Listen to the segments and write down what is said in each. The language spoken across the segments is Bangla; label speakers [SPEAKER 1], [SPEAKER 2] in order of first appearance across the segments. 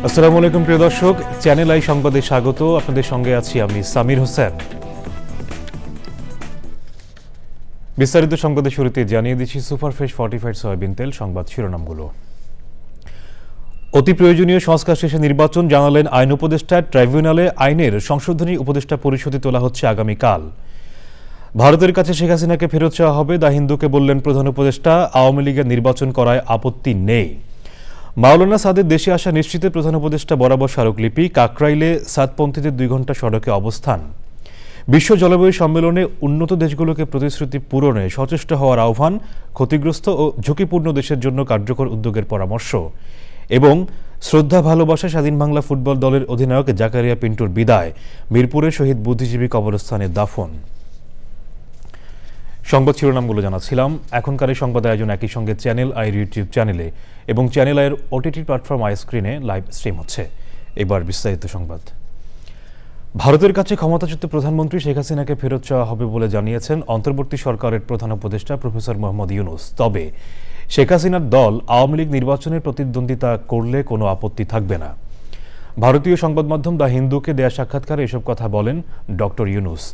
[SPEAKER 1] আসসালামু আলাইকুম প্রিয় দর্শক, চ্যানেল আই সংবাদে স্বাগত। আপনাদের সঙ্গে আছি আমি সামির হোসেন। বিস্তারিত সংবাদের শুরুতে জানিয়ে দিচ্ছি সুপারফ্রেশ ফর্টিফাইড সয়াবিন তেল সংবাদ শিরোনামগুলো। অতি প্রয়োজনীয় সংস্কার শেষে নির্বাচন, জানালেন আইন উপদেষ্টা। ট্রাইব্যুনালে আইনের সংশোধনী উপদেষ্টা পরিষদে তোলা হচ্ছে আগামীকাল। ভারতের কাছে শেখ হাসিনাকে ফেরত চাওয়া হবে, দা হিন্দুকে বললেন প্রধান উপদেষ্টা। আওয়ামী লীগের নির্বাচন করায় আপত্তি নেই। মাওলানা সাদের দেশে আসা নিশ্চিতে প্রধান উপদেষ্টা বরাবর স্মারকলিপি। কাকরাইলে সাদপন্থীদের 2 ঘণ্টা সড়কে অবস্থান। বিশ্ব জলবায়ু সম্মেলনে উন্নত দেশগুলোকে প্রতিশ্রুতি পূরণে সচেষ্ট হওয়ার আহ্বান। ক্ষতিগ্রস্ত ও ঝুঁকিপূর্ণ দেশের জন্য কার্যকর উদ্যোগের পরামর্শ। এবং শ্রদ্ধা ভালোবাসা, স্বাধীন বাংলা ফুটবল দলের অধিনায়ক জাকারিয়া পিন্টুর বিদায়। মিরপুরে শহীদ বুদ্ধিজীবী কবরস্থানে দাফন। সংবাদ শিরোনামগুলো জানাচ্ছিলাম। এখনকার এই সংবাদ আয়োজন একই সঙ্গে চ্যানেল আইয়ের ইউটিউব চ্যানেলে এবং চ্যানেল আইয়ের ওটিটি প্ল্যাটফর্ম আই স্ক্রিনে লাইভ স্ট্রিম হচ্ছে। এবার বিস্তারিত সংবাদ। ভারতের কাছে ক্ষমতাচ্যুত প্রধানমন্ত্রী শেখ হাসিনাকে ফেরত চাওয়া হবে বলে জানিয়েছেন অন্তর্বর্তী সরকারের প্রধান উপদেষ্টা প্রফেসর মোহাম্মদ ইউনূস। তবে শেখ হাসিনার দল আওয়ামী লীগ নির্বাচনের প্রতিদ্বন্দ্বিতা করলে কোনো আপত্তি থাকবে না। ভারতীয় সংবাদ মাধ্যম দা হিন্দুকে দেয়া সাক্ষাৎকারে এসব কথা বলেন ডক্টর ইউনূস।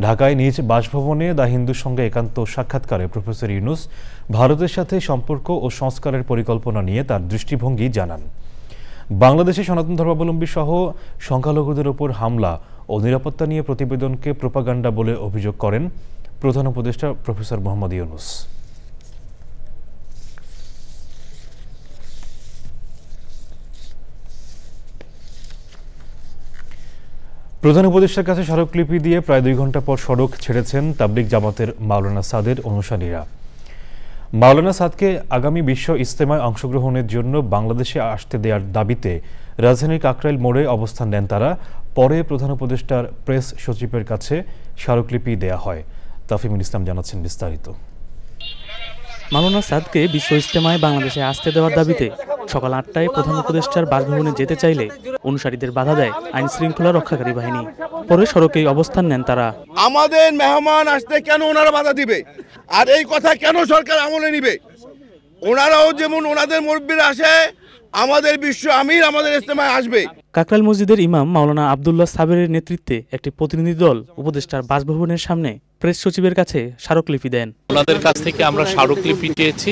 [SPEAKER 1] ঢাকায় নিজ বাসভবনে দা হিন্দুর সঙ্গে একান্ত সাক্ষাৎকারে প্রফেসর ইউনূস ভারতের সাথে সম্পর্ক ও সংস্কারের পরিকল্পনা নিয়ে তার দৃষ্টিভঙ্গি জানান। বাংলাদেশে সনাতন ধর্মাবলম্বী সহ সংখ্যালঘুদের ওপর হামলা ও নিরাপত্তা নিয়ে প্রতিবেদনকে প্রোপাগান্ডা বলে অভিযোগ করেন প্রধান উপদেষ্টা প্রফেসর মোহাম্মদ ইউনূস। প্রধান উপদেষ্টার কাছে স্মারকলিপি দিয়ে প্রায় 2 ঘণ্টা পর সড়ক ছেড়েছেন তাবলিগ জামাতের মাওলানা সাদের অনুসারীরা। মাওলানা সাদকে আগামী বিশ্ব ইজতেমায় অংশগ্রহণের জন্য বাংলাদেশে আসতে দেওয়ার দাবিতে রাজধানীর কাকরাইল মোড়ে অবস্থান নেন তারা। পরে প্রধান উপদেষ্টার প্রেস সচিবের কাছে স্মারকলিপি দেয়া হয়। তাফিমুল ইসলাম জানাচ্ছেন বিস্তারিত।
[SPEAKER 2] মাওলানা সাদকে বিশ্ব ইজতেমায় বাংলাদেশে আসতে দেওয়ার দাবিতে সকাল 8টায় প্রধান উপদেষ্টার বাসভবনে যেতে চাইলে অনুসারীদের বাধা দেয় আইন শৃঙ্খলা রক্ষাকারী বাহিনী। পরে সড়কেই অবস্থান নেন তারা।
[SPEAKER 3] আমাদের মেহমান আসতে কেন ওনারা বাধা দিবে, আর এই কথা কেন সরকার আমলে নিবে? ওনারাও যেমন ওনাদের মুরব্বিরা আসে, আমাদের বিশ্ব আমির আমাদের ইজতেমায় আসবে।
[SPEAKER 2] কাকরাইল মসজিদের ইমাম মাওলানা আব্দুল্লাহ সাবেরের নেতৃত্বে একটি প্রতিনিধি দল উপদেষ্টার বাসভবনের সামনে প্রেস সচিবের কাছে স্মারকলিপি দেন।
[SPEAKER 4] ওনাদের কাছ থেকে আমরা স্মারকলিপি চেয়েছি।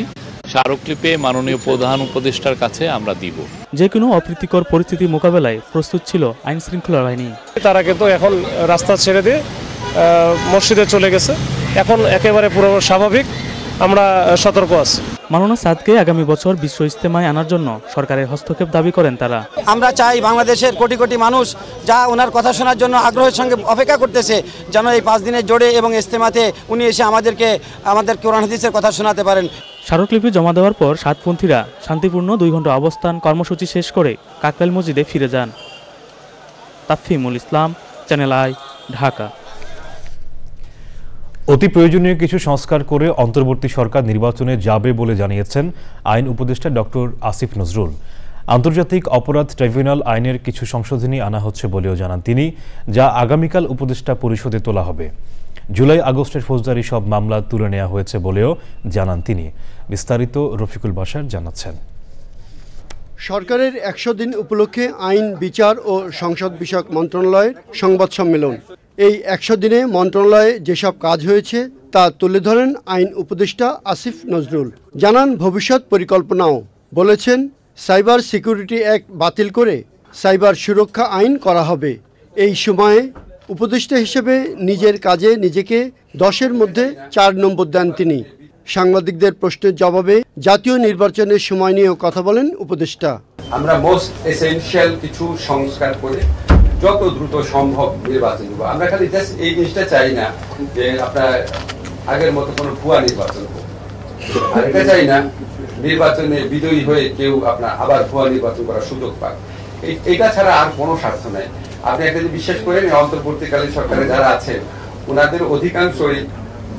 [SPEAKER 4] স্মারকলিপি মাননীয় প্রধান উপদেষ্টার কাছে আমরা দিব।
[SPEAKER 2] যে কোনো অপ্রীতিকর পরিস্থিতি মোকাবেলায় প্রস্তুত ছিল আইন শৃঙ্খলা বাহিনী।
[SPEAKER 5] তারা কিন্তু এখন রাস্তা ছেড়ে দিয়ে মসজিদে চলে গেছে। এখন একেবারে পুরো স্বাভাবিক, আমরা সতর্ক আছি।
[SPEAKER 2] মাওলানা সাদকে আগামী বছর বিশ্ব ইজতেমায় আনার জন্য সরকারের হস্তক্ষেপ দাবি করেন তারা।
[SPEAKER 6] আমরা চাই বাংলাদেশের কোটি কোটি মানুষ যা ওনার কথা শোনার জন্য আগ্রহের সঙ্গে অপেক্ষা করতেছে, যেন এই 5 দিনের জোরে এবং ইজতেমাতে উনি এসে আমাদের কোরআন হাদিসের কথা শোনাতে পারেন।
[SPEAKER 2] স্মারকলিপি জমা দেওয়ার পর সাতপন্থীরা শান্তিপূর্ণ 2 ঘণ্টা অবস্থান কর্মসূচি শেষ করে কাকরাইল মসজিদে ফিরে যান। তাফিমুল ইসলাম, চ্যানেল আই, ঢাকা।
[SPEAKER 1] অতি প্রয়োজনীয় কিছু সংস্কার করে অন্তর্বর্তী সরকার নির্বাচনে যাবে বলে জানিয়েছেন আইন উপদেষ্টা ডক্টর আসিফ নজরুল। আন্তর্জাতিক অপরাধ ট্রাইব্যুনাল আইনের কিছু সংশোধনী আনা হচ্ছে বলেও জানান তিনি, যা আগামীকাল উপদেষ্টা পরিষদে তোলা হবে। জুলাই আগস্টের ফৌজদারি সব মামলা তুলে নেওয়া হয়েছে বলেও জানান তিনি। বিস্তারিত রফিকুল বাশার জানাচ্ছেন।
[SPEAKER 7] সরকারের 100 দিন উপলক্ষে আইন, বিচার ও সংসদ বিষয়ক মন্ত্রণালয়ের সংবাদ সম্মেলন। এই 100 দিনে মন্ত্রণালয়ে যেসব কাজ হয়েছে তা তুলে ধরেন আইন উপদেষ্টা আসিফ নজরুল। জানান ভবিষ্যৎ পরিকল্পনাও। বলেছেন সাইবার সিকিউরিটি অ্যাক্ট বাতিল করে সাইবার সুরক্ষা আইন করা হবে। এই সময়ে উপদেষ্টা হিসেবে নিজের কাজে নিজেকে 10-এর মধ্যে 4 নম্বর দেন তিনি। সাংবাদিকদের প্রশ্নের জবাবে জাতীয় নির্বাচনের সময় নিয়েও কথা বলেন উপদেষ্টা।
[SPEAKER 8] আমরা মোস্ট এসেনশিয়াল কিছু সংস্কার করে যত দ্রুত সম্ভব নির্বাচন দেবো। আমরা খালি জাস্ট এই জিনিসটা চাই না যে আপনার আগের মতো কোনো ভুয়া নির্বাচন হোক, আর এটা চাই না নির্বাচনে বিজয়ী হয়ে কেউ আপনার আবার ভুয়া নির্বাচন করার সুযোগ পাক। এটা ছাড়া আর কোনো স্বার্থ নাই। আপনি একটা যদি বিশ্বাস করেন, অন্তর্বর্তীকালীন সরকারে যারা আছেন ওনাদের অধিকাংশই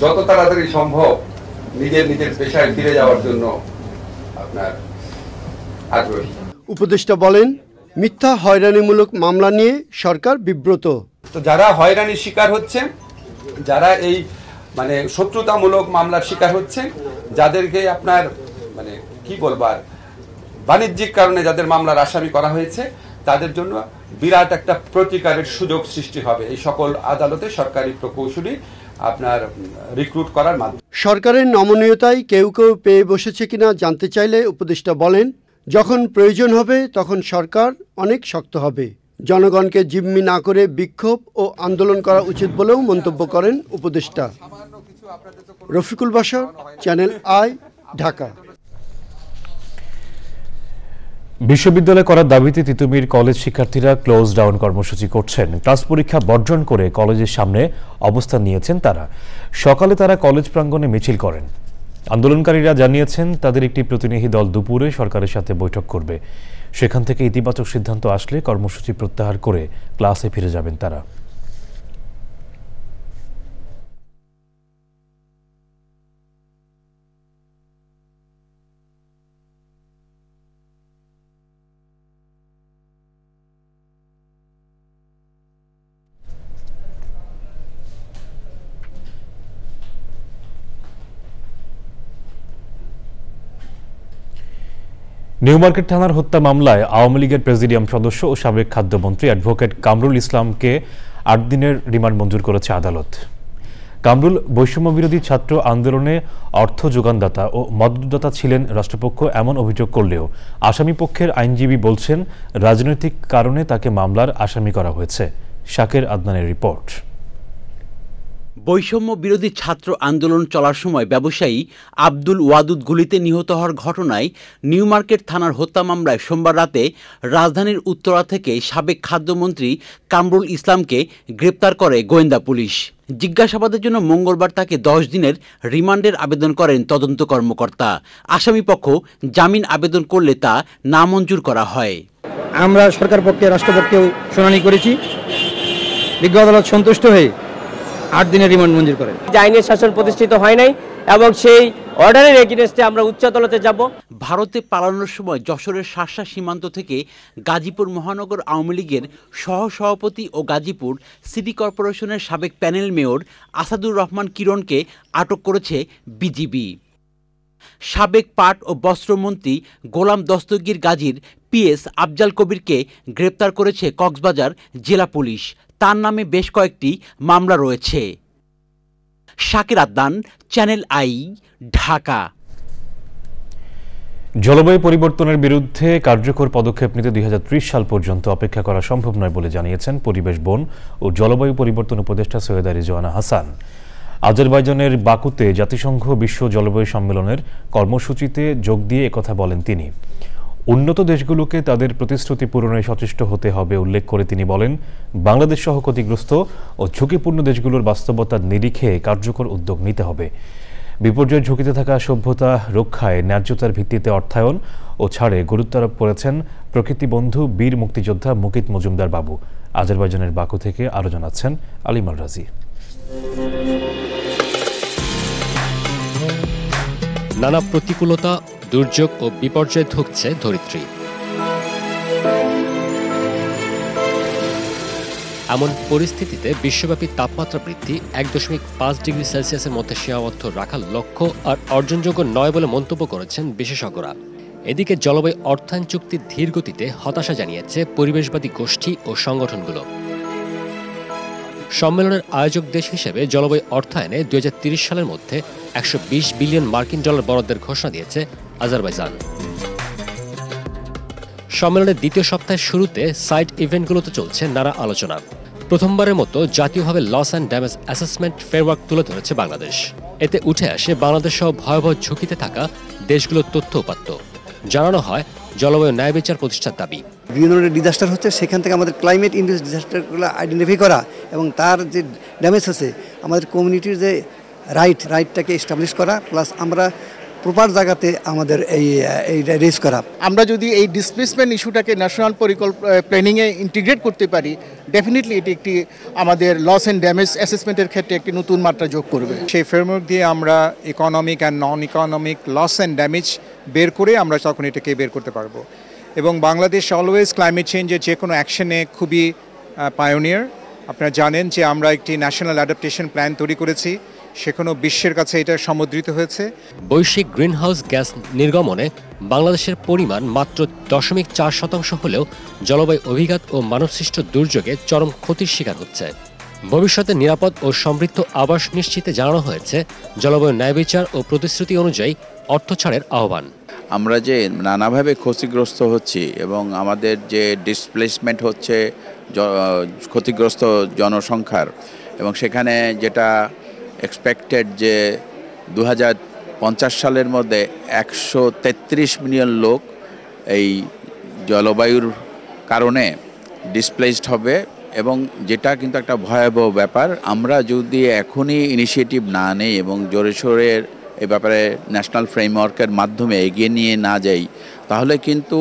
[SPEAKER 8] যত তাড়াতাড়ি সম্ভব নিজের পেশায় ফিরে যাওয়ার জন্য আপনার আগ্রহী।
[SPEAKER 7] উপদেষ্টা বলেন মিথ্যা হয়রানিমূলক মামলা নিয়ে সরকার বিব্রত।
[SPEAKER 8] তো যারা হয়রানির শিকার হচ্ছে, যারা এই মানে শত্রুতামূলক মামলার শিকার হচ্ছে, যাদেরকে আপনার মানে কি বলবার বাণিজ্যিক কারণে যাদের মামলার আসামি করা হয়েছে, তাদের জন্য বিরাট একটা প্রতিকারের সুযোগ সৃষ্টি হবে এই সকল আদালতে সরকারি প্রকৌশলী আপনার রিক্রুট করার মাধ্যমে।
[SPEAKER 7] সরকারের নমনীয়তায় কেউ কেউ পেয়ে বসেছে কিনা জানতে চাইলে উপদেষ্টা বলেন, যখন প্রয়োজন হবে তখন সরকার অনেক শক্ত হবে। জনগণকে জিম্মি না করে বিক্ষোভ ও আন্দোলন করা উচিত বলেও মন্তব্য করেন উপদেষ্টা। Rafiqul Bashar, channel I, Dhaka.
[SPEAKER 1] বিশ্ববিদ্যালয় করার দাবিতে তিতুমির কলেজ শিক্ষার্থীরা ক্লোজ ডাউন কর্মসূচি করছেন। ক্লাস পরীক্ষা বর্জন করে কলেজের সামনে অবস্থান নিয়েছেন তারা। সকালে তারা কলেজ প্রাঙ্গণে মিছিল করেন। আন্দোলনকারীরা জানিয়েছেন তাদের একটি প্রতিনিধি দল দুপুরে সরকারের সাথে বৈঠক করবে। সেখান থেকে ইতিবাচক সিদ্ধান্ত আসলে কর্মসূচি প্রত্যাহার করে ক্লাসে ফিরে যাবেন তারা। নিউ মার্কেট থানার হত্যা মামলায় আওয়ামী লীগের প্রেসিডিয়াম সদস্য ও সাবেক খাদ্যমন্ত্রী অ্যাডভোকেট কামরুল ইসলামকে ৮ দিনের রিমান্ড মঞ্জুর করেছে আদালত। কামরুল বৈষম্যবিরোধী ছাত্র আন্দোলনে অর্থ যোগানদাতা ও মদতদাতা ছিলেন রাষ্ট্রপক্ষ এমন অভিযোগ করলেও আসামি পক্ষের আইনজীবী বলছেন রাজনৈতিক কারণে তাকে মামলার আসামি করা হয়েছে। শাকের আদনানের রিপোর্ট।
[SPEAKER 9] বৈষম্য বিরোধী ছাত্র আন্দোলন চলার সময় ব্যবসায়ী আব্দুল ওয়াদুদ গুলিতে নিহত হওয়ার ঘটনায় নিউ মার্কেট থানার হত্যা মামলায় সোমবার রাতে রাজধানীর উত্তরা থেকে সাবেক খাদ্যমন্ত্রী কামরুল ইসলামকে গ্রেপ্তার করে গোয়েন্দা পুলিশ। জিজ্ঞাসাবাদের জন্য মঙ্গলবার তাকে 10 দিনের রিমান্ডের আবেদন করেন তদন্ত কর্মকর্তা। আসামিপক্ষ জামিন আবেদন করলে তা নামঞ্জুর করা হয়।
[SPEAKER 10] আমরা সরকার পক্ষে রাষ্ট্রপক্ষেও শুনানি করেছি। বিজ্ঞ আদালত সন্তুষ্ট হয়ে 8 দিনের রিমান্ড মঞ্জুর করেন।
[SPEAKER 11] আইনের শাসন প্রতিষ্ঠিত হয় নাই এবং সেই অর্ডারের এগেইনস্টে আমরা উচ্চ আদালতে যাব।
[SPEAKER 9] ভারতে পালানোর সময় যশোরের শার্শা সীমান্ত থেকে গাজীপুর মহানগর আওয়ামী লীগের সহসভাপতি ও গাজীপুর সিটি কর্পোরেশনের সাবেক প্যানেল মেয়র আসাদুর রহমান কিরণকে আটক করেছে বিজিবি। সাবেক পাট ও বস্ত্রমন্ত্রী গোলাম দস্তগীর গাজীর পিএস আফজাল কবিরকে গ্রেপ্তার করেছে কক্সবাজার জেলা পুলিশ। তার নামে বেশ কয়েকটি মামলা রয়েছে। Shakir Adnan, channel I, Dhaka.
[SPEAKER 1] জলবায়ু পরিবর্তনের বিরুদ্ধে কার্যকর পদক্ষেপ নিতে 2030 সাল পর্যন্ত অপেক্ষা করা সম্ভব নয় বলে জানিয়েছেন পরিবেশ, বন ও জলবায়ু পরিবর্তন উপদেষ্টা সৈয়দা রিজওয়ানা হাসান। আজারবাইজানের বাকুতে জাতিসংঘ বিশ্ব জলবায়ু সম্মেলনের কর্মসূচিতে যোগ দিয়ে একথা বলেন তিনি। উন্নত দেশগুলোকে তাদের প্রতিশ্রুতি পূরণে সচেষ্ট হতে হবে উল্লেখ করে তিনি বলেন, বাংলাদেশ সহ ক্ষতিগ্রস্ত ও ঝুঁকিপূর্ণ দেশগুলোর বাস্তবতার নিরিখে কার্যকর উদ্যোগ নিতে হবে। বিপর্যয়ের ঝুঁকিতে থাকা সভ্যতা রক্ষায় ন্যায্যতার ভিত্তিতে অর্থায়ন ও ছাড়ে গুরুত্ব আরোপ করেছেন প্রকৃতি বন্ধু বীর মুক্তিযোদ্ধা মুকিত মজুমদার বাবু। আজারবাইজানের বাকু থেকে আরও জানাচ্ছেন আলিমাল রাজি।
[SPEAKER 12] নানা প্রতিকূলতা, দুর্যোগ ও বিপর্যয়ে ধুঁকছে ধরিত্রী। এমন পরিস্থিতিতে বিশ্বব্যাপী তাপমাত্রা বৃদ্ধি 1.5 ডিগ্রি সেলসিয়াসের মধ্যে সীমাবদ্ধ রাখার লক্ষ্য আর অর্জনযোগ্য নয় বলে মন্তব্য করেছেন বিশেষজ্ঞরা। এদিকে জলবায়ু অর্থায়ন চুক্তির ধীর গতিতে হতাশা জানিয়েছে পরিবেশবাদী গোষ্ঠী ও সংগঠনগুলো। সম্মেলনের আয়োজক দেশ হিসেবে জলবায়ু অর্থায়নে 2030 সালের মধ্যে 120 বিলিয়ন মার্কিন ডলার বরাদ্দের ঘোষণা দিয়েছে আজারবাইজান। সম্মেলনের দ্বিতীয় সপ্তাহের শুরুতে সাইড ইভেন্টগুলোতে চলছে নানা আলোচনা। প্রথমবারের মতো জাতীয়ভাবে loss and damage assessment framework তুলে ধরেছে বাংলাদেশ। এতে উঠে আসে বাংলাদেশ সহ ভয়াবহ ঝুঁকিতে থাকা দেশগুলোর তথ্য উপাত্ত। জানানো হয় জলবায়ু ন্যায় বিচার প্রতিষ্ঠার দাবি।
[SPEAKER 13] বিভিন্ন ডিজাস্টার হচ্ছে, সেখান থেকে আমাদের ক্লাইমেট ইন্ডিউস ডিজাস্টারগুলো আইডেন্টিফাই করা এবং তার যে ড্যামেজ হচ্ছে আমাদের কমিউনিটির যে রাইটটাকে এস্টাবলিশ করা, প্লাস আমরা প্রপার জায়গাতে আমাদের এইটা রেজ করা।
[SPEAKER 14] আমরা যদি এই ডিসপ্লেসমেন্ট ইস্যুটাকে ন্যাশনাল প্ল্যানিংয়ে ইন্টিগ্রেট করতে পারি, ডেফিনেটলি এটি একটি আমাদের লস অ্যান্ড ড্যামেজ অ্যাসেসমেন্টের ক্ষেত্রে একটি নতুন মাত্রা যোগ করবে।
[SPEAKER 15] সেই ফ্রেমওয়ার্ক দিয়ে আমরা economic and non economic loss and damage বের করে আমরা তখন এটাকে বের করতে পারবো। এবং বাংলাদেশ অলওয়েজ ক্লাইমেট চেঞ্জের যে কোনো অ্যাকশনে খুবই পায়োনিয়ার। আপনারা জানেন যে আমরা একটি ন্যাশনাল অ্যাডাপ্টেশন প্ল্যান তৈরি করেছি সেখানে বিশ্বের কাছে এটা সমুদ্রিত হয়েছে।
[SPEAKER 12] বৈশ্বিক গ্রিনহাউস গ্যাস নির্গমনে বাংলাদেশের পরিমাণ মাত্র 0.4% হলেও জলবায়ু অভিঘাত ও মানবসৃষ্ট দুর্যোগে চরম ক্ষতির শিকার হচ্ছে। ভবিষ্যতে নিরাপদ ও সমৃদ্ধ আবাস নিশ্চিতে জানানো হয়েছে জলবায়ু ন্যায়বিচার ও প্রতিশ্রুতি অনুযায়ী অর্থ ছাড়ের আহ্বান।
[SPEAKER 16] আমরা যে নানাভাবে ক্ষতিগ্রস্ত হচ্ছি এবং আমাদের যে ডিসপ্লেসমেন্ট হচ্ছে ক্ষতিগ্রস্ত জনসংখ্যার, এবং সেখানে যেটা এক্সপেক্টেড যে 2050 সালের মধ্যে 133 মিলিয়ন লোক এই জলবায়ুর কারণে ডিসপ্লেসড হবে, এবং যেটা কিন্তু একটা ভয়াবহ ব্যাপার। আমরা যদি এখনই ইনিশিয়েটিভ না নেই এবং জোরে সোরে এই ব্যাপারে ন্যাশনাল ফ্রেমওয়ার্কের মাধ্যমে এগিয়ে নিয়ে না যাই, তাহলে কিন্তু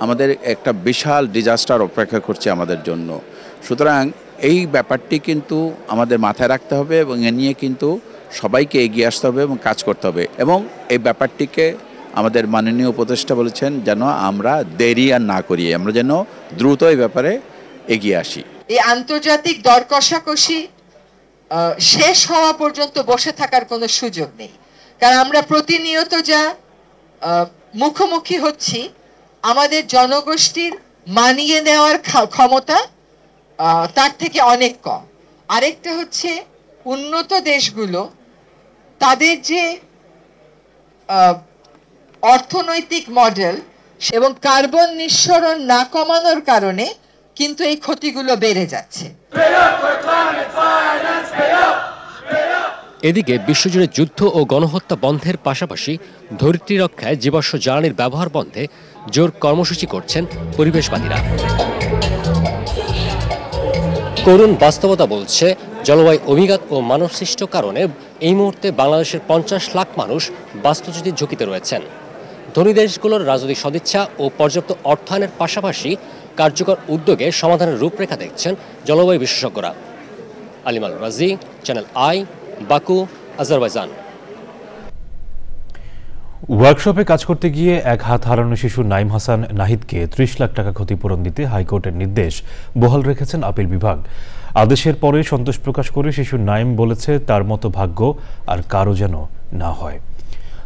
[SPEAKER 16] আমাদের একটা বিশাল ডিজাস্টার অপেক্ষা করছে আমাদের জন্য। সুতরাং এই ব্যাপারটি কিন্তু আমাদের মাথায় রাখতে হবে এবং এ নিয়ে কিন্তু সবাইকে এগিয়ে আসতে হবে এবং কাজ করতে হবে, এবং এই ব্যাপারটিকে আমাদের মাননীয় উপদেষ্টা বলেছেন যেন আমরা দেরি আর না করি, আমরা যেন দ্রুত এই ব্যাপারে এগিয়ে আসি।
[SPEAKER 17] এই আন্তর্জাতিক দর কষাকষি শেষ হওয়া পর্যন্ত বসে থাকার কোনো সুযোগ নেই, কারণ আমরা প্রতিনিয়ত যা মুখোমুখি হচ্ছি, আমাদের জনগোষ্ঠীর মানিয়ে নেওয়ার ক্ষমতা তার থেকে অনেক কম। আরেকটা হচ্ছে উন্নত দেশগুলো তাদের যে অর্থনৈতিক মডেল এবং কার্বন নিঃসরণ না কমানোর কারণে কিন্তু এই ক্ষতিগুলো বেড়ে যাচ্ছে।
[SPEAKER 12] এদিকে বিশ্বজুড়ে যুদ্ধ ও গণহত্যা বন্ধের পাশাপাশি ধরিত্রী রক্ষায় জীবাশ্ম জ্বালানির ব্যবহার বন্ধে জোর কর্মসূচি করছেন পরিবেশবাদীরা। করুণ বাস্তবতা বলছে, জলবায়ু অভিঘাত ও মানবসৃষ্ট কারণে এই মুহূর্তে বাংলাদেশের 50 লাখ মানুষ বাস্তুচ্যুতির ঝুঁকিতে রয়েছেন। ধনী দেশগুলোর রাজনৈতিক সদিচ্ছা ও পর্যাপ্ত অর্থায়নের পাশাপাশি কার্যকর উদ্যোগে সমাধানের রূপরেখা দেখছেন জলবায়ু বিশেষজ্ঞরা। আলিমাল রাজি, চ্যানেল আই, বাকু, আজারবাইজান।
[SPEAKER 1] ওয়ার্কশপে কাজ করতে গিয়ে এক হাত হারানো শিশু নাইম হাসান নাহিদকে 30 লাখ টাকা ক্ষতিপূরণ দিতে হাইকোর্টের নির্দেশ বহাল রেখেছেন আপিল বিভাগ। আদেশের পরে সন্তোষ প্রকাশ করে শিশু নাইম বলেছে তার মতো ভাগ্য আর কারো যেন না হয়।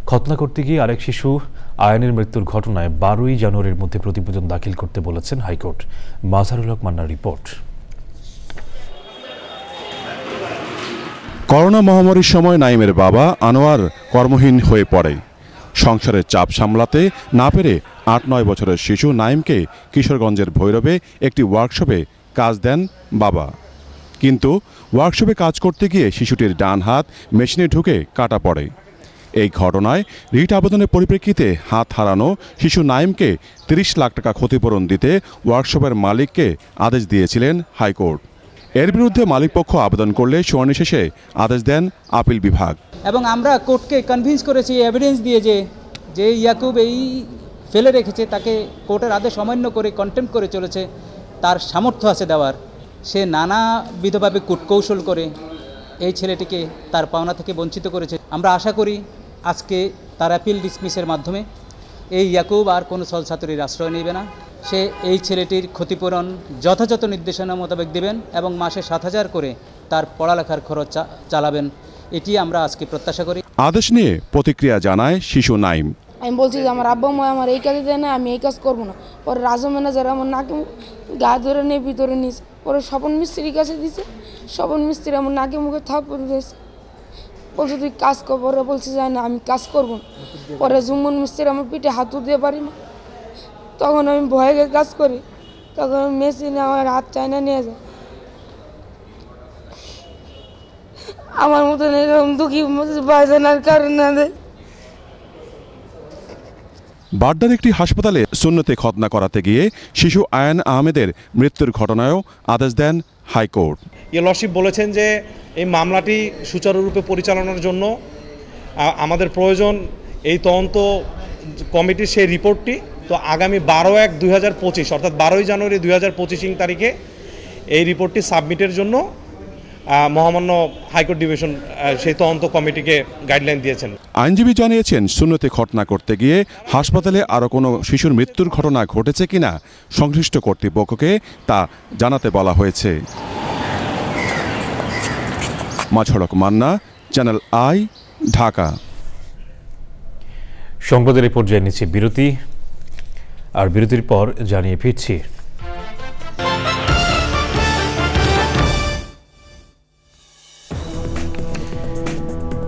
[SPEAKER 1] খতনা করতে গিয়ে আরেক শিশু আয়ানের মৃত্যুর ঘটনায় 12ই জানুয়ারির মধ্যে প্রতিবেদন দাখিল করতে বলেছেন হাইকোর্ট। মাজারুল হক মান্নার রিপোর্ট।
[SPEAKER 18] করোনা মহামারীর সময় নাইমের বাবা আনোয়ার কর্মহীন হয়ে পড়ে। সংসারের চাপ সামলাতে না পেরে 8-9 বছরের শিশু নাইমকে কিশোরগঞ্জের ভৈরবে একটি ওয়ার্কশপে কাজ দেন বাবা, কিন্তু ওয়ার্কশপে কাজ করতে গিয়ে শিশুটির ডান হাত মেশিনে ঢুকে কাটা পড়ে। এই ঘটনায় রিট আবেদনের পরিপ্রেক্ষিতে হাত হারানো শিশু নাইমকে 30 লাখ টাকা ক্ষতিপূরণ দিতে ওয়ার্কশপের মালিককে আদেশ দিয়েছিলেন হাইকোর্ট। এর বিরুদ্ধে মালিকপক্ষ আবেদন করলে শুনানি শেষে আদেশ দেন আপিল বিভাগ।
[SPEAKER 19] এবং আমরা কোর্টকে কনভিন্স করেছি এভিডেন্স দিয়ে যে ইয়াকুব এই ফেলে রেখেছে, তাকে কোর্টের আদেশ অমান্য করে কন্টেম্প্ট করে চলেছে, তার সামর্থ্য আছে দেওয়ার। সে নানাবিধভাবে কূটকৌশল করে এই ছেলেটিকে তার পাওনা থেকে বঞ্চিত করেছে। আমরা আশা করি আজকে তার অ্যাপিল ডিসমিসের মাধ্যমে এই ইয়াকুব আর কোনো ছলছাতুরির আশ্রয় নেবে না। সে এই ছেলেটির ক্ষতিপূরণ যথাযথ নির্দেশনা মোতাবেক দেবেন এবং মাসে 7,000 করে তার পড়ালেখার খরচ চালাবেন, এটি আমরা আজকে প্রত্যাশা করি।
[SPEAKER 18] আদেশ নিয়ে প্রতিক্রিয়া জানায় শিশু নাইম।
[SPEAKER 20] আমি বলছি যে আমার আব্বা মা আমার এই কাজে দেয় না, আমি এই কাজ করবো না। পরে রাজু ম্যানেজার আমার নাকে গা ধরে নিয়ে ভিতরে নিয়েছে, পরে স্বপন মিস্ত্রির কাছে দিছে। স্বপন মিস্ত্রি আমার নাকে মুখে থাপ্পড় দিয়েছে, বলছে তুই কাজ কর। পরে বলছে যায় না আমি কাজ করবো না। পরে জুম্মন মিস্ত্রি আমার পিঠে হাত দিয়ে পারি না, তখন আমি ভয়ে কাজ করি, তখন মেশিনে আমার হাত চায়না নিয়ে যায়। আমার মতন এরকম দুঃখী বাজানোর কারণ না দেয়।
[SPEAKER 18] বাড্ডার একটি হাসপাতালে সুন্নতে খতনা করাতে গিয়ে শিশু আয়ান আহমেদের মৃত্যুর ঘটনায়ও আদেশ দেন হাইকোর্ট।
[SPEAKER 21] লর্ডশিপ বলেছেন যে এই মামলাটি সুচারুরূপে পরিচালনার জন্য আমাদের প্রয়োজন এই তদন্ত কমিটির সেই রিপোর্টটি। তো আগামী 12/1/2025 অর্থাৎ 12ই জানুয়ারি 2025 তারিখে এই রিপোর্টটি সাবমিটের জন্য মহামান্য হাইকোর্ট ডিভিশন সেই তদন্ত কমিটিকে গাইডলাইন দিয়েছেন।
[SPEAKER 18] আইনজীবী জানিয়েছেন সুন্নতে খতনা করতে গিয়ে হাসপাতালে আরও কোনো শিশুর মৃত্যুর ঘটনা ঘটেছে কিনা সংশ্লিষ্ট কর্তৃপক্ষকে তা জানাতে বলা হয়েছে। মাঝড়ক মান্না, চ্যানেল আই, ঢাকা।
[SPEAKER 1] সংবাদের এই পর্যায়ে নিচ্ছে বিরতি, আর বিরতির পর জানিয়ে ফিরছি।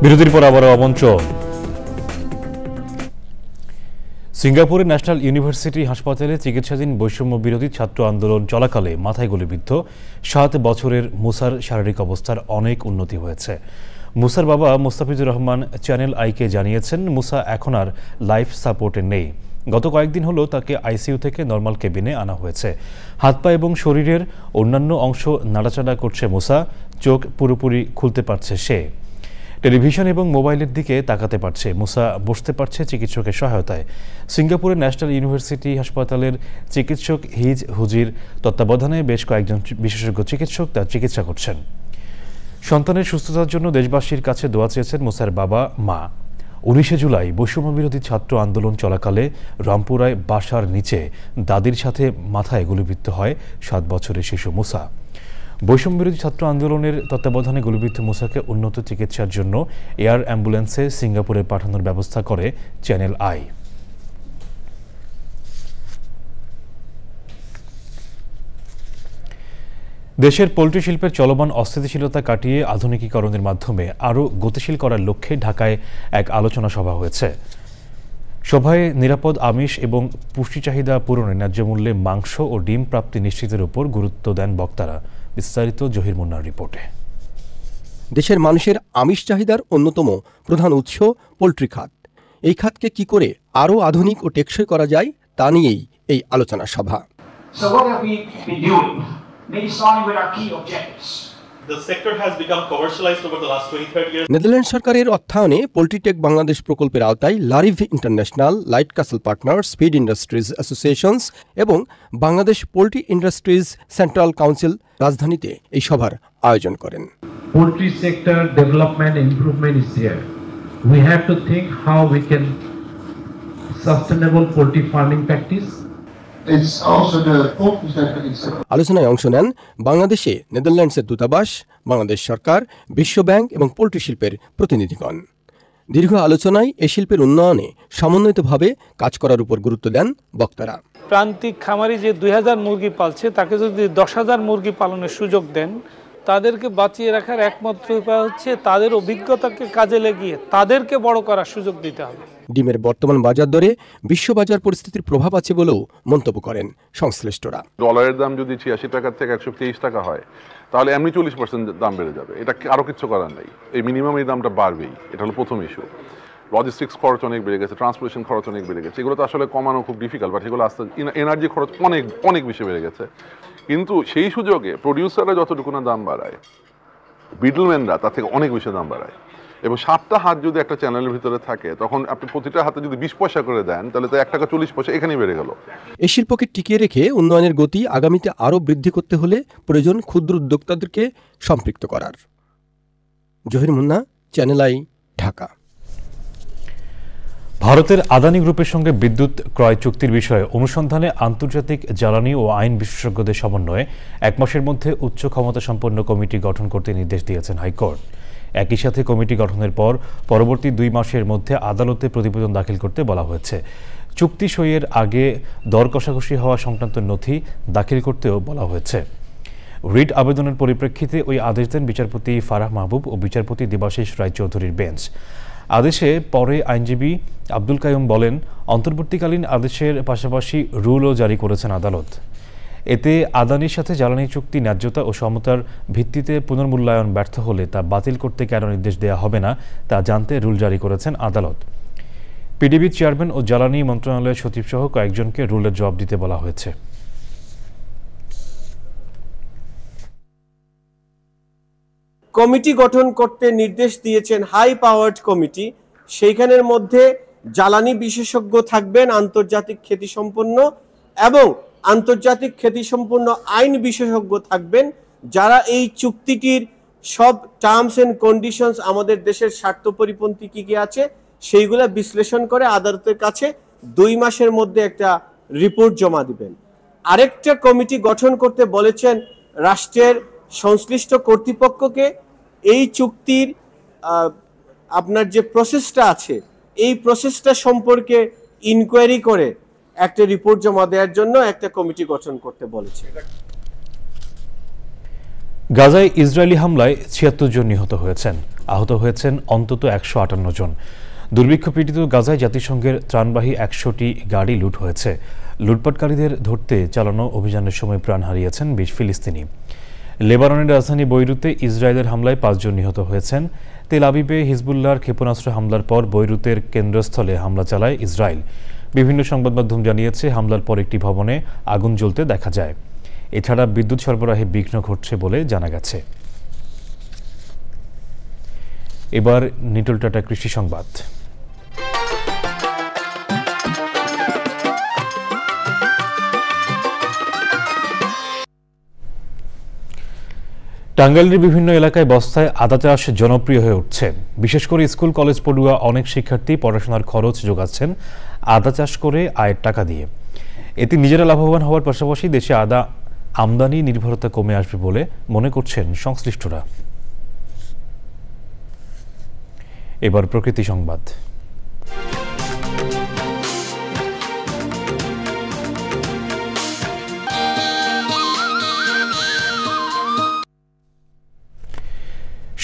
[SPEAKER 1] বিরতির পর আবারও আমন্ত্রণ। সিঙ্গাপুরের ন্যাশনাল ইউনিভার্সিটি হাসপাতালে চিকিৎসাধীন বৈষম্য বিরোধী ছাত্র আন্দোলন চলাকালে মাথায় গুলিবিদ্ধ 7 বছরের মুসার শারীরিক অবস্থার অনেক উন্নতি হয়েছে। মুসার বাবা মোস্তাফিজুর রহমান চ্যানেল আইকে জানিয়েছেন, মুসা এখন আর লাইফ সাপোর্টে নেই। গত কয়েকদিন হলো তাকে আইসিইউ থেকে নর্মাল কেবিনে আনা হয়েছে। হাত পা এবং শরীরের অন্যান্য অংশ নাড়াচাড়া করছে মুসা, চোখ পুরোপুরি খুলতে পারছে সে, টেলিভিশন এবং মোবাইলের দিকে তাকাতে পারছে। মুসা বসতে পারছে চিকিৎসকের সহায়তায়। সিঙ্গাপুরের ন্যাশনাল ইউনিভার্সিটি হাসপাতালের চিকিৎসক হিজ হুজির তত্ত্বাবধানে বেশ কয়েকজন বিশেষজ্ঞ চিকিৎসক তার চিকিৎসা করছেন। সন্তানের সুস্থতার জন্য দেশবাসীর কাছে দোয়া চেয়েছেন মুসার বাবা মা। 19 জুলাই বৈষম্যবিরোধী ছাত্র আন্দোলন চলাকালে রংপুরায় বাসার নিচে দাদির সাথে মাথায় গুলিবিদ্ধ হয় 7 বছরের শিশু মুসা। বৈষম্যবিরোধী ছাত্র আন্দোলনের তত্ত্বাবধানে গুলিবিদ্ধ মুসাকে উন্নত চিকিৎসার জন্য এয়ার অ্যাম্বুলেন্সে সিঙ্গাপুরে পাঠানোর ব্যবস্থা করে চ্যানেল আই। দেশের পোল্ট্রি শিল্পের চলমান অস্থিতিশীলতা কাটিয়ে আধুনিকীকরণের মাধ্যমে আরও গতিশীল করার লক্ষ্যে ঢাকায় এক আলোচনা সভা হয়েছে। সভায় নিরাপদ আমিষ এবং পুষ্টি চাহিদা পূরণে ন্যায্য মূল্যে মাংস ও ডিম প্রাপ্তি নিশ্চিতের উপর গুরুত্ব দেন বক্তারা। বিস্তারিত জহির মুন্নার রিপোর্টে।
[SPEAKER 3] দেশের মানুষের আমিষ চাহিদার অন্যতম প্রধান উৎস পোল্ট্রি খাত। এই খাতকে কি করে আরও আধুনিক ও টেকসই করা যায় তা নিয়েই এই আলোচনা সভা। নেদারল্যান্ড সরকারের অর্থায়নে পোল্ট্রিটেক বাংলাদেশ প্রকল্পের আওতায় Larive international, light castle partners, feed industries associations এবং Bangladesh poultry industries central council রাজধানীতে এই সভার আয়োজন করেন।
[SPEAKER 22] Poultry sector development and improvement is here. We have to think how we can sustainable poultry farming practice.
[SPEAKER 3] আলোচনায় অংশ নেন বাংলাদেশে নেদারল্যান্ডসের দূতাবাস, বাংলাদেশ সরকার, বিশ্ব ব্যাংক এবং পোল্ট্রি শিল্পের প্রতিনিধিগণ। দীর্ঘ আলোচনায় এ শিল্পের উন্নয়নে সমন্বিতভাবে কাজ করার উপর গুরুত্ব দেন বক্তারা।
[SPEAKER 23] প্রান্তিক খামারি যে 2000 মুরগি পালছে তাকে যদি 10,000 মুরগি পালনের সুযোগ দেন, তাদেরকে বাঁচিয়ে রাখার একমাত্র উপায় হচ্ছে তাদের অভিজ্ঞতাকে কাজে লাগিয়ে তাদেরকে বড় করার সুযোগ দিতে হবে।
[SPEAKER 3] ডিমের বর্তমান বাজার দরে বিশ্ব বাজার পরিস্থিতির প্রভাব আছে বলেও মন্তব্য করেন সংশ্লিষ্টরা।
[SPEAKER 24] ডলারের দাম যদি 86 টাকা থেকে 123 টাকা হয়, তাহলে এমনি 40% দাম বেড়ে যাবে। এটা আরও কিছু করার নেই, এই মিনিমাম এই দামটা বাড়বেই। এটা হলো প্রথম ইস্যু। লজিস্টিক্স খরচ অনেক বেড়ে গেছে, ট্রান্সপোর্টেশন খরচ অনেক বেড়ে গেছে। এগুলো তো আসলে কমানো খুব ডিফিকাল্ট, বাট এগুলো আস্তে এনার্জি খরচ অনেক অনেক বেশি বেড়ে গেছে। কিন্তু সেই সুযোগে প্রডিউসাররা যতটুকু না দাম বাড়ায়, মিডলম্যানরা তার থেকে অনেক বেশি দাম বাড়ায়। এবং 7টা হাত যদি একটা চ্যানেলের ভিতরে থাকে, তখন আপনি প্রতিটা হাতে যদি 20 পয়সা করে দেন, তাহলে তো 1 টাকা 40 পয়সা এখানেই বেড়ে গেল।
[SPEAKER 3] এই শিল্পকে টিকিয়ে রেখে উন্নয়নের গতি আগামীতে আরও বৃদ্ধি করতে হলে প্রয়োজন ক্ষুদ্র উদ্যোক্তাদেরকে সম্পৃক্ত করার। Zahir Munna, channel I, Dhaka.
[SPEAKER 1] ভারতের আদানি গ্রুপের সঙ্গে বিদ্যুৎ ক্রয় চুক্তির বিষয়ে অনুসন্ধানে আন্তর্জাতিক জ্বালানি ও আইন বিশেষজ্ঞদের সমন্বয়ে 1 মাসের মধ্যে উচ্চ ক্ষমতা সম্পন্ন কমিটি গঠন করতে নির্দেশ দিয়েছেন হাইকোর্ট। একই সাথে কমিটি গঠনের পর পরবর্তী 2 মাসের মধ্যে আদালতে প্রতিবেদন দাখিল করতে বলা হয়েছে। চুক্তি সইয়ের আগে দর কষাকষি হওয়া সংক্রান্ত নথি দাখিল করতেও বলা হয়েছে। রিট আবেদনের পরিপ্রেক্ষিতে ওই আদেশ দেন বিচারপতি ফারাহ মাহবুব ও বিচারপতি দেবাশিস রায়চৌধুরীর বেঞ্চ। আদেশে পরে আইনজীবী আব্দুল কাইয়ুম বলেন, অন্তর্বর্তীকালীন আদেশের পাশাপাশি রুলও জারি করেছেন আদালত। এতে আদানির সাথে জ্বালানি চুক্তি ন্যায্যতা ও সমতার ভিত্তিতে পুনর্মূল্যায়ন ব্যর্থ হলে তা বাতিল করতে কেন নির্দেশ দেওয়া হবে না তা জানতে রুল জারি করেছেন আদালত। পিডিবির চেয়ারম্যান ও জ্বালানি মন্ত্রণালয়ের সচিব সহ কয়েকজনকে রুলের জবাব দিতে বলা হয়েছে।
[SPEAKER 25] কমিটি গঠন করতে নির্দেশ দিয়েছেন হাই পাওয়ার্ড কমিটি। সেইখানের মধ্যে জ্বালানি বিশেষজ্ঞ থাকবেন, আন্তর্জাতিক খ্যাতিসম্পন্ন এবং আন্তর্জাতিক খ্যাতিসম্পন্ন আইন বিশেষজ্ঞ থাকবেন, যারা এই চুক্তিটির সব টার্মস এন্ড কন্ডিশনস আমাদের দেশের স্বার্থ পরিপন্থী কি কি আছে সেইগুলা বিশ্লেষণ করে আদালতের কাছে 2 মাসের মধ্যে একটা রিপোর্ট জমা দিবেন। আরেকটা কমিটি গঠন করতে বলেছেন রাষ্ট্রের সংশ্লিষ্ট কর্তৃপক্ষকে এই চুক্তির আপনার যে প্রসেসটা আছে এই প্রসেসটা সম্পর্কে ইনকোয়ারি করে একটা রিপোর্ট জমা দেওয়ার জন্য একটা কমিটি গঠন করতে বলেছে।
[SPEAKER 1] গাজায় ইসরায়েলি হামলায় ৭৬ জন নিহত হয়েছেন, আহত হয়েছেন অন্তত ১৫৮ জন। দুর্ভিক্ষ পীড়িত গাজায় জাতিসংঘের ত্রাণবাহী ১০০টি গাড়ি লুট হয়েছে। লুটপাটকারীদের ধরতে চালানো অভিযানের সময় প্রাণ হারিয়েছেন ২০ ফিলিস্তিনি। লেবাননের রাজধানী বৈরুতে ইসরায়েলের হামলায় ৫ জন নিহত হয়েছেন। তেল আবিবে হিজবুল্লাহর ক্ষেপণাস্ত্র হামলার পর বৈরুতের কেন্দ্রস্থলে হামলা চালায় ইসরায়েল। বিভিন্ন সংবাদ মাধ্যম জানিয়েছে হামলার পর একটি ভবনে আগুন জ্বলতে দেখা যায়। এছাড়া বিদ্যুৎ সরবরাহে বিঘ্ন ঘটছে বলে জানা গেছে। এবার নিটল টাটা কৃষি সংবাদ। টাঙ্গাইলের বিভিন্ন এলাকায় বস্তায় আদা চাষ জনপ্রিয় হয়ে উঠছে। বিশেষ করে স্কুল কলেজ পড়ুয়া অনেক শিক্ষার্থী পড়াশোনার খরচ যোগাচ্ছেন আদা চাষ করে আয়ের টাকা দিয়ে। এতে নিজেরা লাভবান হওয়ার পাশাপাশি দেশে আদা আমদানি নির্ভরতা কমে আসবে বলে মনে করছেন সংশ্লিষ্টরা। এবার প্রকৃতি সংবাদ।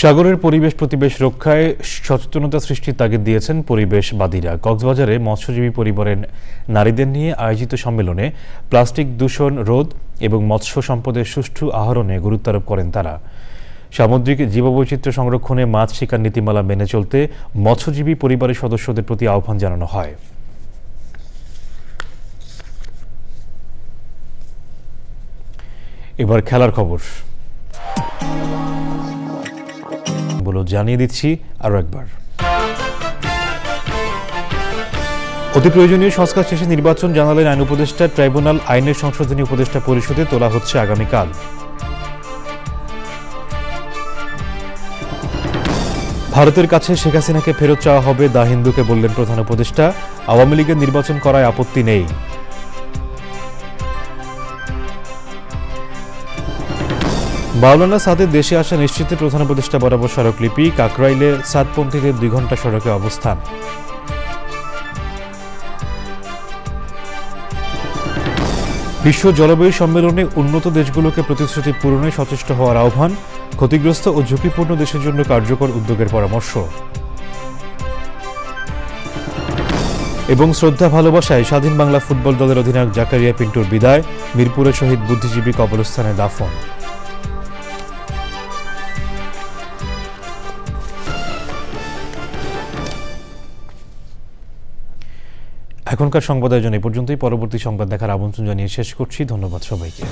[SPEAKER 1] সাগরের পরিবেশ প্রতিবেশ রক্ষায় সচেতনতা সৃষ্টির তাগিদ দিয়েছেন পরিবেশবাদীরা। কক্সবাজারে মৎস্যজীবী পরিবারের নারীদের নিয়ে আয়োজিত সম্মেলনে প্লাস্টিক দূষণ রোধ এবং মৎস্য সম্পদের সুষ্ঠু আহরণে গুরুত্ব আরোপ করেন তারা। সামুদ্রিক জীববৈচিত্র্য সংরক্ষণে মাছ শিকার নীতিমালা মেনে চলতে মৎস্যজীবী পরিবারের সদস্যদের প্রতি আহ্বান জানানো হয়। এবার খেলার খবর জানিয়ে দিচ্ছি আরো একবার। অতি প্রয়োজনীয় সংস্কার শেষে নির্বাচন জানালেন আইন উপদেষ্টা। ট্রাইব্যুনাল আইনের সংশোধনী উপদেষ্টা পরিষদে তোলা হচ্ছে আগামীকাল। ভারতের কাছে শেখ হাসিনাকে ফেরত চাওয়া হবে, দা হিন্দুকে বললেন প্রধান উপদেষ্টা। আওয়ামী লীগের নির্বাচন করায় আপত্তি নেই। মাওলানা সাদের দেশে আসা নিশ্চিতে প্রধান উপদেষ্টা বরাবর স্মারকলিপি। কাকরাইলে সাদপন্থীদের ২ ঘণ্টা সড়কে অবস্থান। বিশ্ব জলবায়ু সম্মেলনে উন্নত দেশগুলোকে প্রতিশ্রুতি পূরণে সচেষ্ট হওয়ার আহ্বান। ক্ষতিগ্রস্ত ও ঝুঁকিপূর্ণ দেশের জন্য কার্যকর উদ্যোগের পরামর্শ। এবং শ্রদ্ধা ভালোবাসায় স্বাধীন বাংলা ফুটবল দলের অধিনায়ক জাকারিয়া পিন্টুর বিদায়। মিরপুরের শহীদ বুদ্ধিজীবী কবরস্থানে দাফন। এখনকার সংবাদ আয়োজন এ পর্যন্তই। পরবর্তী সংবাদ দেখার আমন্ত্রণ জানিয়ে শেষ করছি। ধন্যবাদ সবাইকে।